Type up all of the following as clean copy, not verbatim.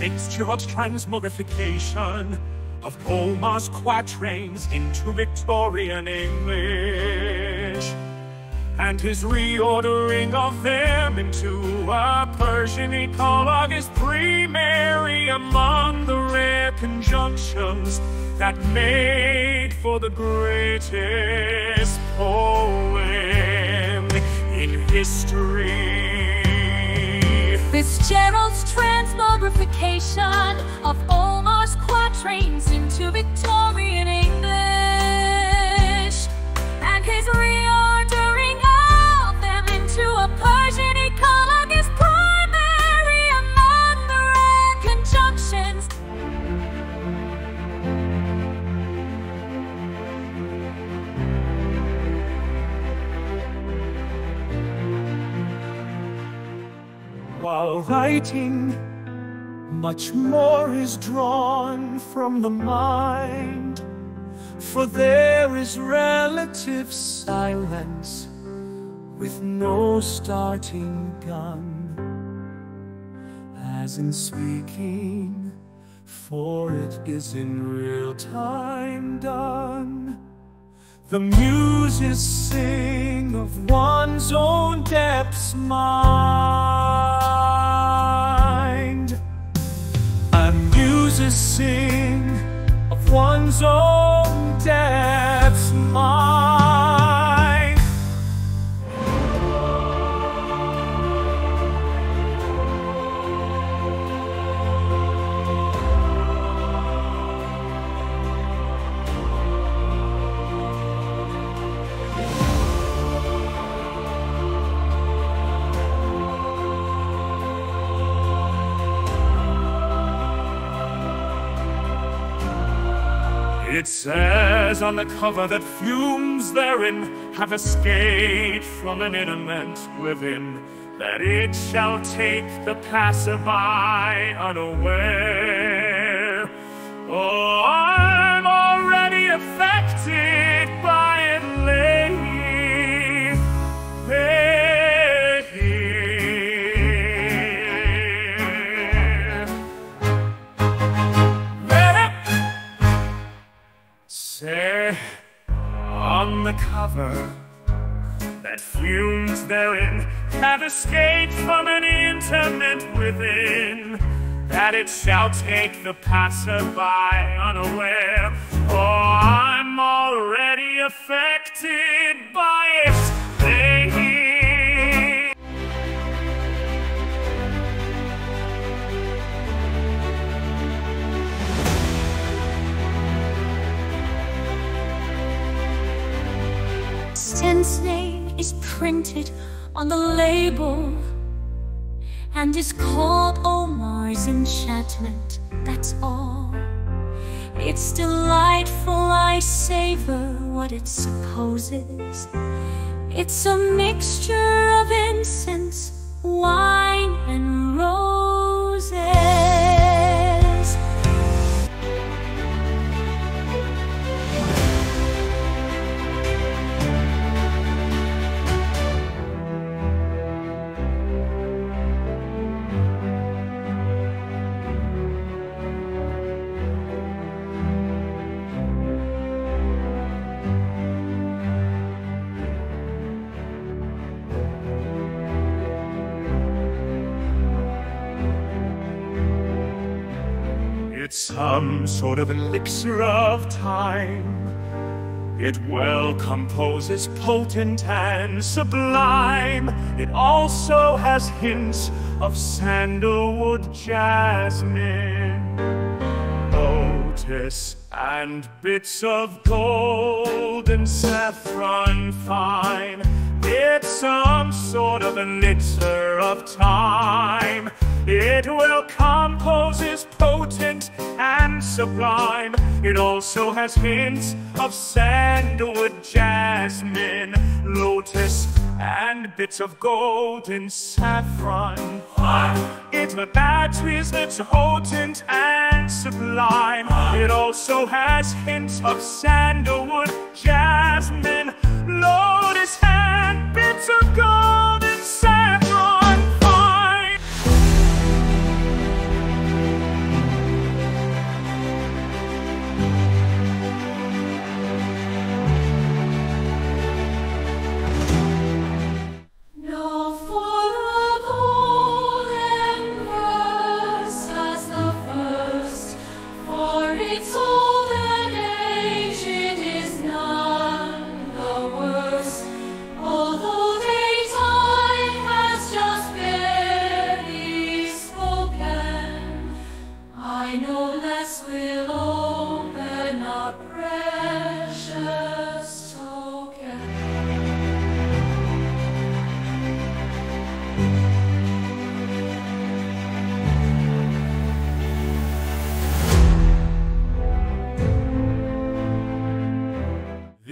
mixture of transmogrification of Omar's quatrains into Victorian English, and his reordering of them into a Persian eclogue is primary among the rare conjunctions that made for the greatest poem in history. Fitzgerald's transmogrification of Omar's quatrains into Victorian English, and his reordering of them into a Persian eclogue is primary among the rare conjunctions. While writing, much more is drawn from the mind, for there is relative silence with no starting gun, as in speaking, for it is in real time done. The muses sing of one's own depths mind, and muses sing of one's own depths mind. It says on the cover that fumes therein have escaped from an element within, that it shall take the passerby unaware. Oh, I'm already affected by it lately. Say on the cover that fumes therein have escaped from an interment within, that it shall take the passerby unaware. Oh, I'm already affected by it. His name is printed on the label and is called Omar's enchantment, that's all. It's delightful, I savor what it supposes. It's a mixture of incense, wine, and roses. It's some sort of elixir of time. It well composes, potent and sublime. It also has hints of sandalwood, jasmine, lotus, and bits of gold and saffron fine. It's some sort of elixir of time. It will compose, is potent and sublime. It also has hints of sandalwood, jasmine, lotus, and bits of gold and saffron. It's a battery that's potent and sublime. It also has hints of sandalwood, jasmine, lotus, and bits of gold and saffron fine.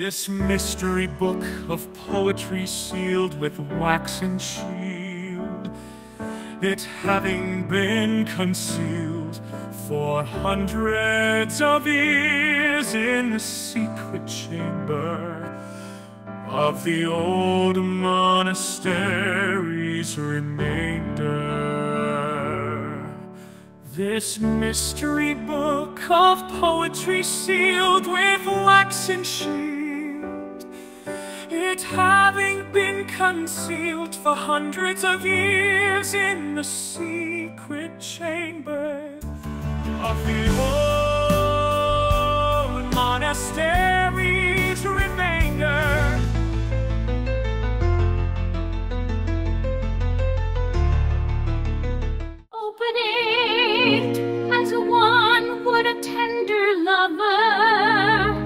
this mystery book of poetry sealed with wax and shield, it having been concealed for hundreds of years in the secret chamber of the old monastery's remainder. This mystery book of poetry sealed with wax and shield, it having been concealed for hundreds of years in the secret chamber of the old monastery's remainder. Open it as one would a tender lover.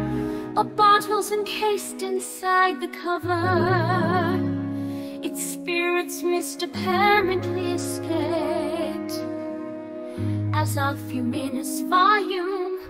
A bottle's encased inside the cover. Its spirits mist apparently escaped as of fuminous volume.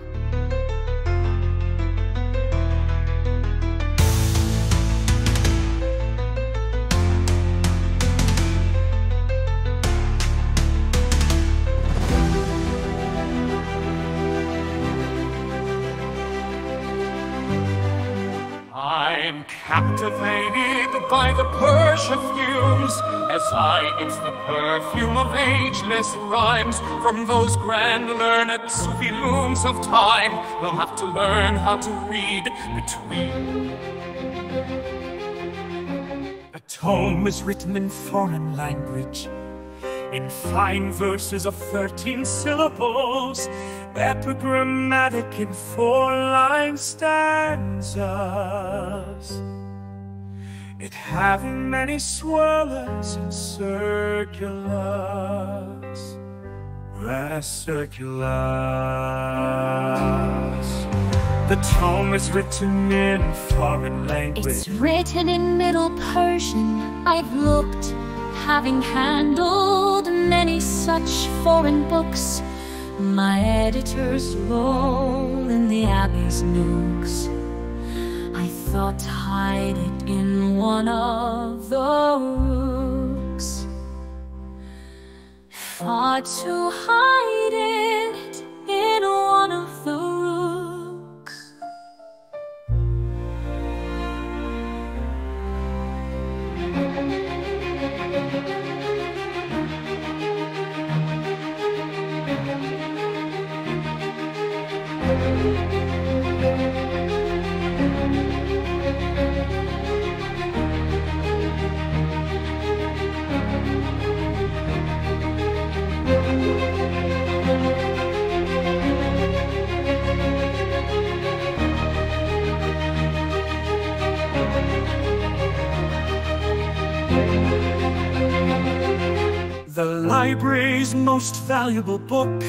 I'm captivated by the Persian fumes as I it's the perfume of ageless rhymes from those grand learned Sufi looms of time. We'll have to learn how to read between. The tome is written in foreign language, in fine verses of 13 syllables, epigrammatic in 4-line stanzas. It having many swirlers and circulars, circulars. The tome is written in foreign language. It's written in Middle Persian. I've looked, having handled many such foreign books. My editors roll in the abbey's nooks. I thought to hide it in one of the rooks. Thought to hide it in one of the rooks. The library's most valuable book,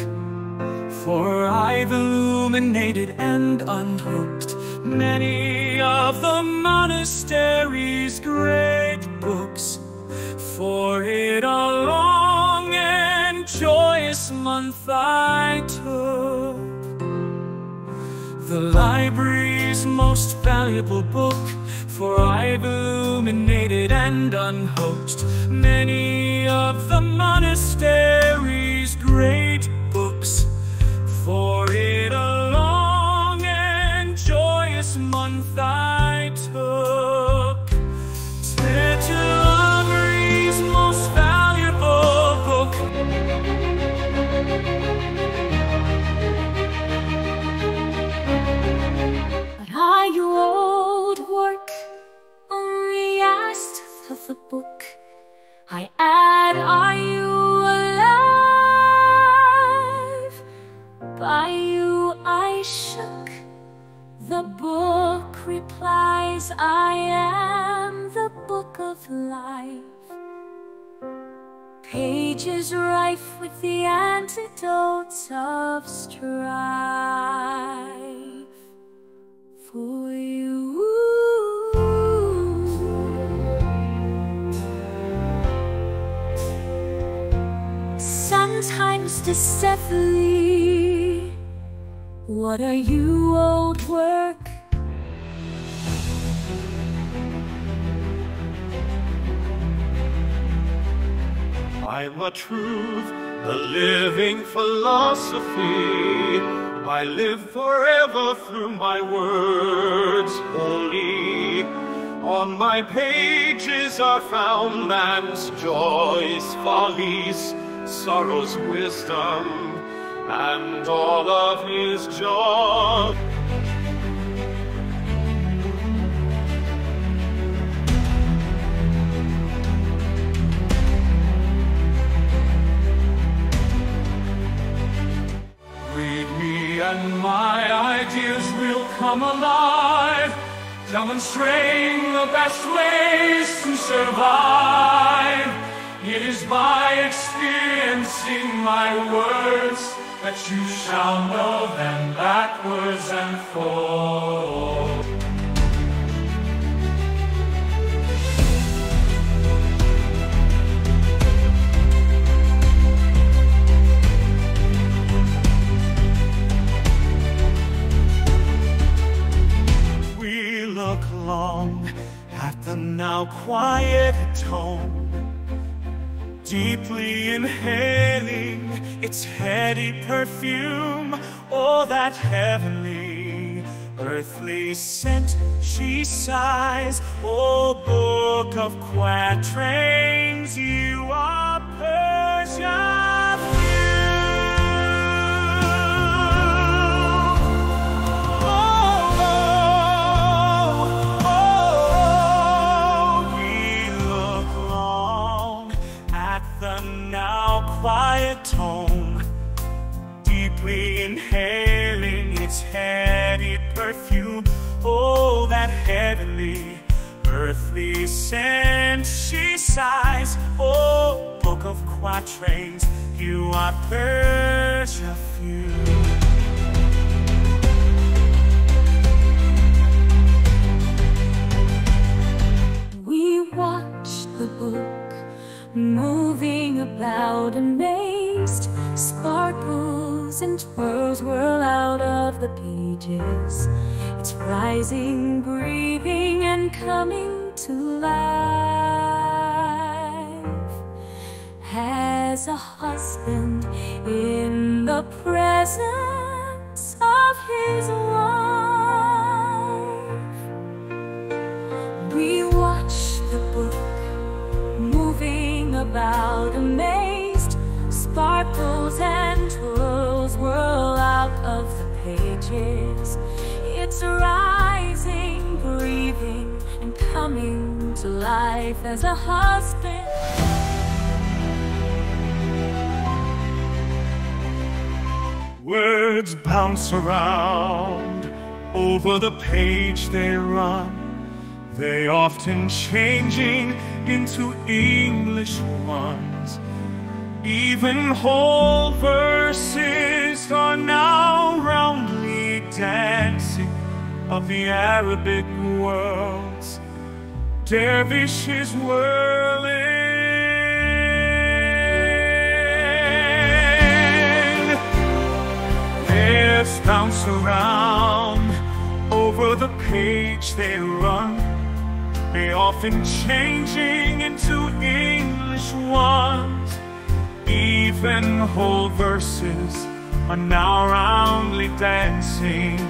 for I've illuminated and unhooked many of the monastery's great books. For it a long and joyous month I took. The library's most valuable book, for I've illuminated and unhooked many of the monastery's great books. For it a long and joyous month I took. The library's most valuable book. But are you old work, Rubaiyat of the book? I add, are you alive? By you I shook. The book replies, I am the book of life. Pages rife with the antidotes of strife. For you. Sometimes deceitfully, what are you, old work? I'm a truth, the living philosophy. I live forever through my words holy. On my pages are found man's joys, follies, sorrows, wisdom, and all of his joy. Read me and my ideas will come alive, demonstrating the best ways to survive. It is by experiencing my words that you shall know them backwards and forwards. We look long at the now quiet tone, deeply inhaling its heady perfume. Oh, that heavenly, earthly scent she sighs. Oh, book of quatrains, you are Persia few. We look long at the now quiet tone, deeply inhaling its heady perfume. Oh, that heavenly, earthly scent she sighs. Oh, book of quatrains, you are Persia few. We watch the book moving about amazed, sparkles and twirls whirl out of the pages. It's rising, breathing, and coming to life. As a husband in the presence of his wife, we watch the book moving about amazed, sparkles and twirls whirl out of the pages. It's rising, breathing, and coming to life as a husband. Words bounce around, over the page they run. They often changing into English ones. Even whole verses are now roundly dancing of the Arabic worlds. Dervishes whirling, theirs bounce around, over the page they run. They often changing into English ones. Even whole verses are now roundly dancing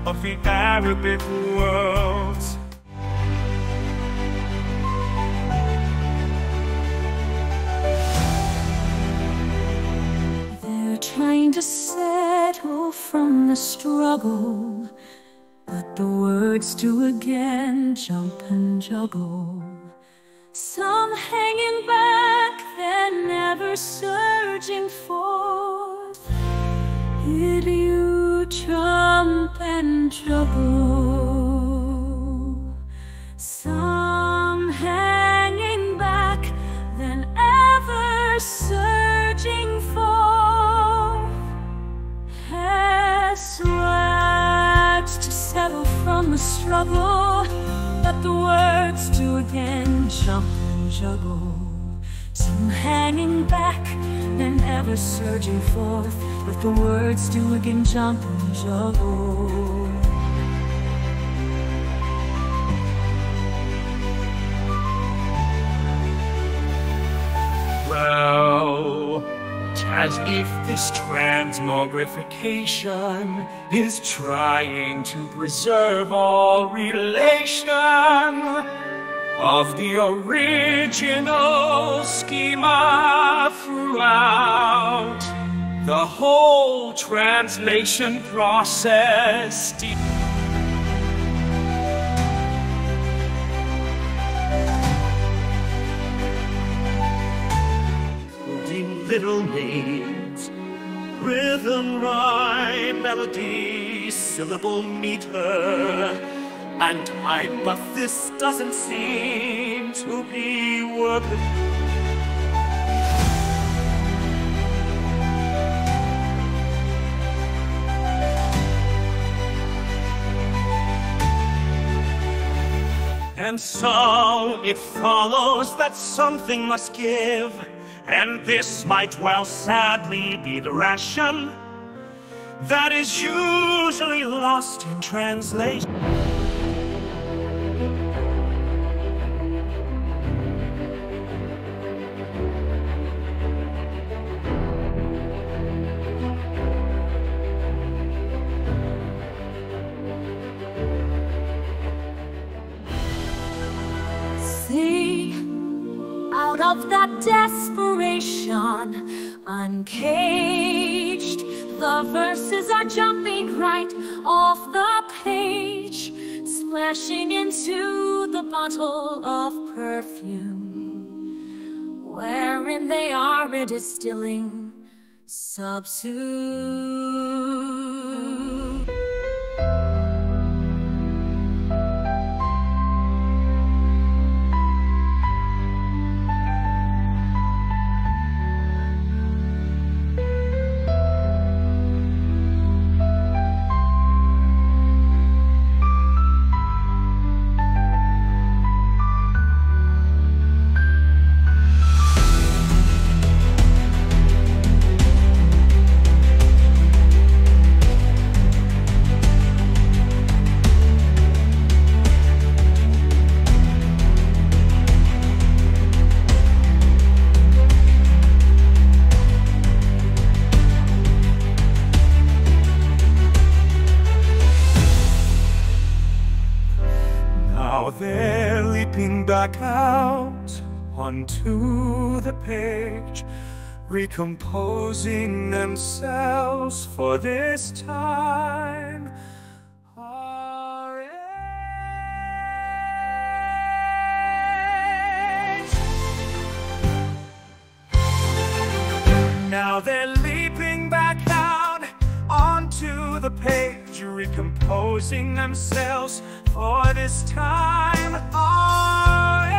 of the Arabic worlds. They're trying to settle from the struggle, but the words do again jump and juggle. Some hanging back, then never surging forth. Did you jump and juggle? Some hanging back, then ever surging forth. Has words to settle from the struggle, but the words do again jump and juggle. Some hanging back, then ever surging forth, but the words do again jump and juggle. as if this transmogrification is trying to preserve all relation of the original schema throughout the whole translation process. Little names, rhythm, rhyme, melody, syllable, meter, and but this doesn't seem to be working. And so it follows that something must give. And this might well sadly be the ration that is usually lost in translation. See, out of that desperation, uncaged, the verses are jumping right off the page, splashing into the bottle of perfume, wherein they are distilling subsume. Now they're leaping back out onto the page, recomposing themselves for this time. Our age. Now they're leaping back out onto the page, recomposing themselves for this time. Our age.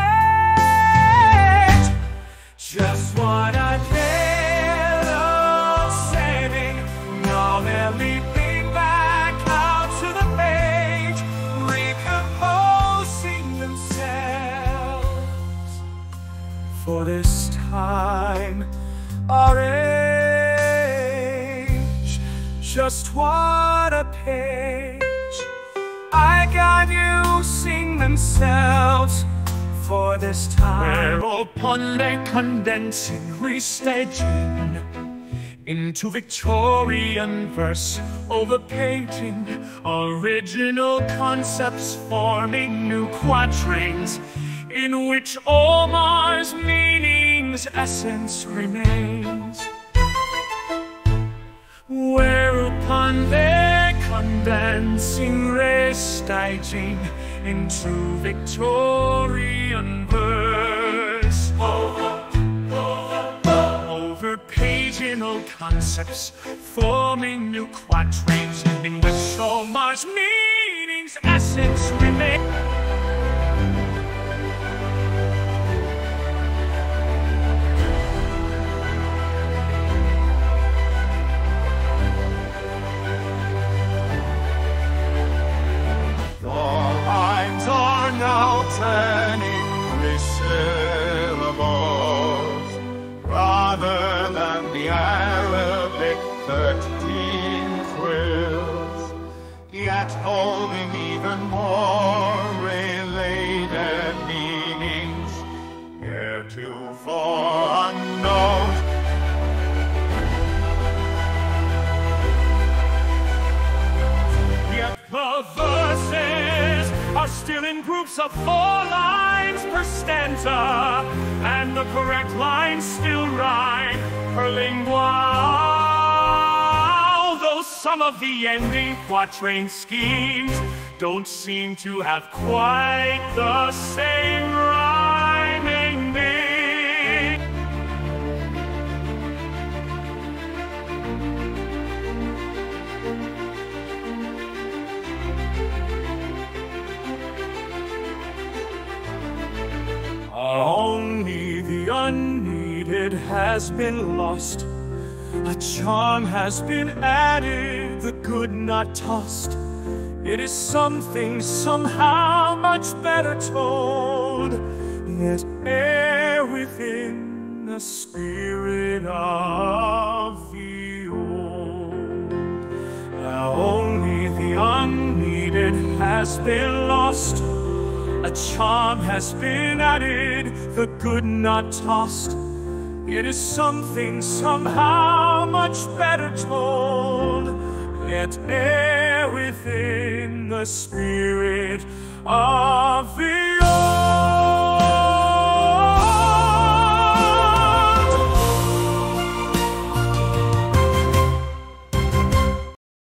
Just what I failed of saving. Now they're leaping back out to the page, recomposing themselves for this time. Our age. Just what a page. I got you sing themselves for this time. Whereupon they condensing, restaging into Victorian verse, overpainting original concepts, forming new quatrains in which Omar's meaning's essence remains. Whereupon they condensing, restaging into Victorian verse, over-paging old concepts, forming new quatrains in which Omar's meaning's essence remains. Now turning syllables rather than the Arabic 13 quills, yet holding even more related meanings heretofore unknown. The verses are still in groups of 4 lines per stanza, and the correct lines still rhyme per lingua. Though some of the ending quatrain schemes don't seem to have quite the same rhyming name. Only the unneeded has been lost. A charm has been added, the good not tossed. It is something somehow much better told, yet air within the spirit of the old. Now only the unneeded has been lost. A charm has been added, the good not tossed. It is something somehow much better told, yet air within the spirit of the